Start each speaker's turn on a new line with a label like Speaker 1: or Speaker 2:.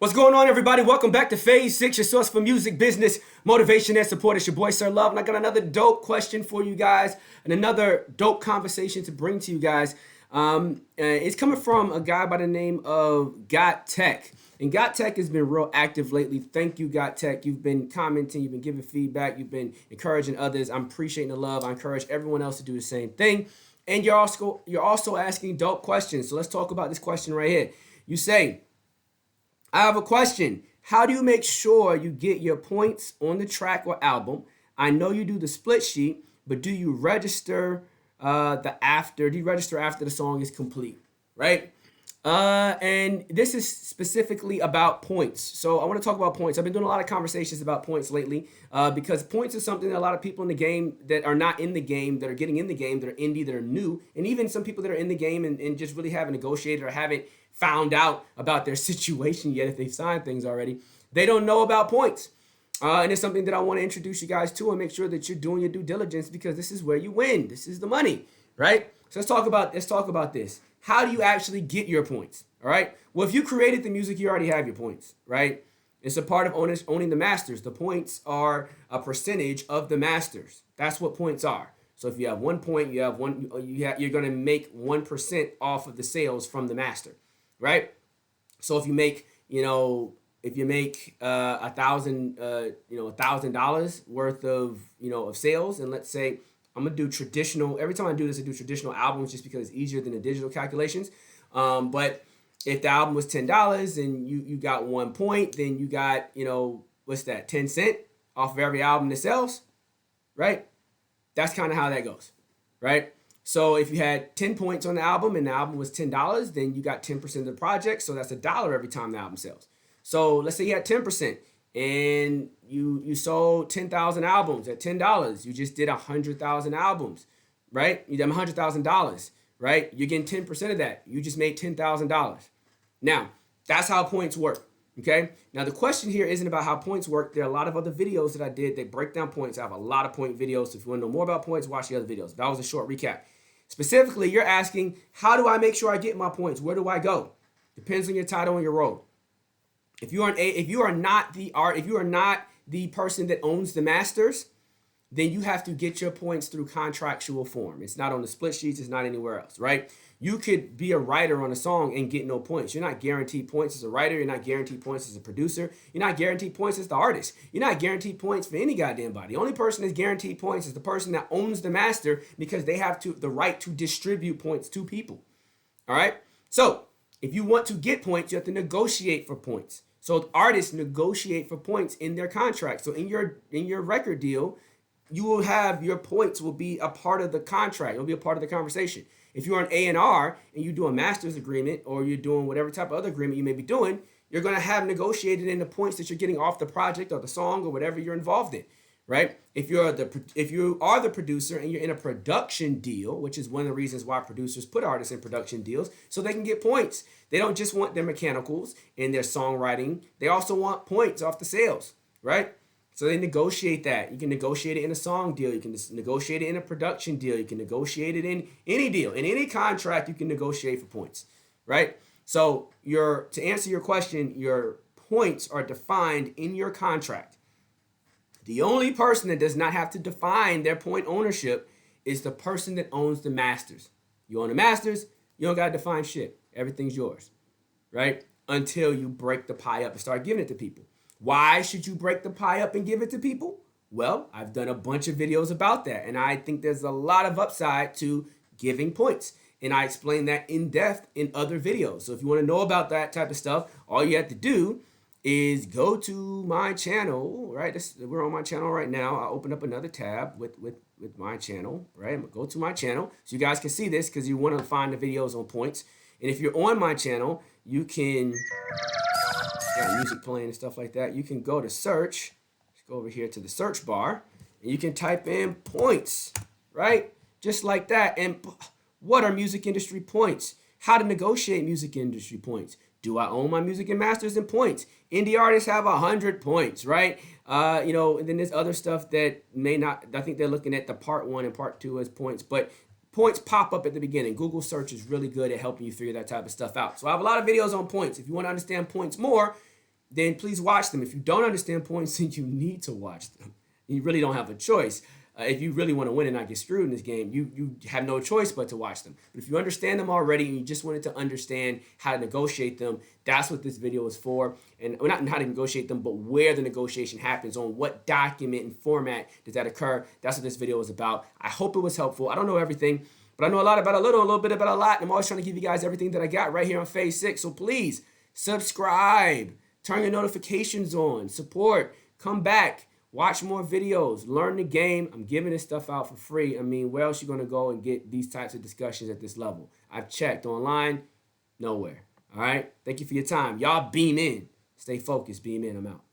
Speaker 1: What's going on, everybody? Welcome back to Phase 6, your source for music, business, motivation, and support. It's your boy, Sir Love, and I got another dope question for you guys and another dope conversation to bring to you guys. It's coming from a guy by the name of Got Tech. And Got Tech has been real active lately. Thank you, Got Tech. You've been commenting, you've been giving feedback, you've been encouraging others. I'm appreciating the love. I encourage everyone else to do the same thing. And you're also asking dope questions. So let's talk about this question right here. You say, I have a question. How do you make sure you get your points on the track or album? I know you do the split sheet, but do you register Do you register after the song is complete? Right? And this is specifically about points. So I want to talk about points. I've been doing a lot of conversations about points lately because points is something that a lot of people in the game that are not in the game, that are getting in the game, that are indie, that are new, and even some people that are in the game and just really haven't negotiated or haven't found out about their situation yet, if they've signed things already, they don't know about points. And it's something that I want to introduce you guys to and make sure that you're doing your due diligence because this is where you win. This is the money, right? So let's talk about this. How do you actually get your points? All right. Well, if you created the music, you already have your points, right? It's a part of owning the masters. The points are a percentage of the masters. That's what points are. So if you have 1 point, you're going to make 1% off of the sales from the master, right? So if you make, $1,000 worth of sales, and let's say I'm gonna do traditional. Every time I do this, I do traditional albums just because it's easier than the digital calculations. But if the album was $10 and you got 1 point, then you got what's that, 10 cent off of every album that sells, right? That's kind of how that goes, right? So if you had 10 points on the album and the album was $10, then you got 10% of the project. So that's $1 every time the album sells. So let's say you had 10% and you sold 10,000 albums at $10. You just did 100,000 albums, right? You did $100,000, right? You're getting 10% of that. You just made $10,000. Now, that's how points work. Okay. Now the question here isn't about how points work. There are a lot of other videos that I did that break down points. I have a lot of point videos. So if you want to know more about points, watch the other videos. That was a short recap. Specifically, you're asking, how do I make sure I get my points? Where do I go? Depends on your title and your role. If you are not the person that owns the masters, then you have to get your points through contractual form. It's not on the split sheets. It's not anywhere else, right? You could be a writer on a song and get no points. You're not guaranteed points as a writer. You're not guaranteed points as a producer. You're not guaranteed points as the artist. You're not guaranteed points for any goddamn body. The only person that's guaranteed points is the person that owns the master because they have the right to distribute points to people. All right? So if you want to get points, you have to negotiate for points. So artists negotiate for points in their contract. So in your record deal, you will have your points will be a part of the contract. It'll be a part of the conversation. If you're an A&R and you do a master's agreement or you're doing whatever type of other agreement you may be doing, you're going to have negotiated in the points that you're getting off the project or the song or whatever you're involved in, right? If you are the producer and you're in a production deal, which is one of the reasons why producers put artists in production deals, so they can get points. They don't just want their mechanicals and their songwriting. They also want points off the sales, right? So they negotiate that. You can negotiate it in a song deal. You can negotiate it in a production deal. You can negotiate it in any deal. In any contract, you can negotiate for points, right? So to answer your question, your points are defined in your contract. The only person that does not have to define their point ownership is the person that owns the masters. You own the masters, you don't got to define shit. Everything's yours, right? Until you break the pie up and start giving it to people. Why should you break the pie up and give it to people? Well, I've done a bunch of videos about that, and I think there's a lot of upside to giving points. And I explain that in depth in other videos. So if you want to know about that type of stuff, all you have to do is go to my channel, right? We're on my channel right now. I open up another tab with my channel, right? I'm going to go to my channel so you guys can see this because you want to find the videos on points. And if you're on my channel, you can... music playing and stuff like that. You can go to search. Let's go over here to the search bar, and you can type in points, right? Just like that. And what are music industry points? How to negotiate music industry points? Do I own my music and masters and points? Indie artists have 100 points, right? And then there's other stuff that may not. I think they're looking at the part 1 and part 2 as points, but points pop up at the beginning. Google search is really good at helping you figure that type of stuff out. So I have a lot of videos on points. If you want to understand points more, then please watch them. If you don't understand points, then you need to watch them. You really don't have a choice. If you really want to win and not get screwed in this game, you have no choice but to watch them. But if you understand them already and you just wanted to understand how to negotiate them, that's what this video is for. And well, not how to negotiate them, but where the negotiation happens, on what document and format does that occur. That's what this video is about. I hope it was helpful. I don't know everything, but I know a lot about a little bit about a lot. And I'm always trying to give you guys everything that I got right here on Phase 6. So please subscribe, turn your notifications on, support, come back. Watch more videos, learn the game. I'm giving this stuff out for free. I mean, where else are you going to go and get these types of discussions at this level? I've checked online, nowhere. All right? Thank you for your time. Y'all beam in. Stay focused. Beam in. I'm out.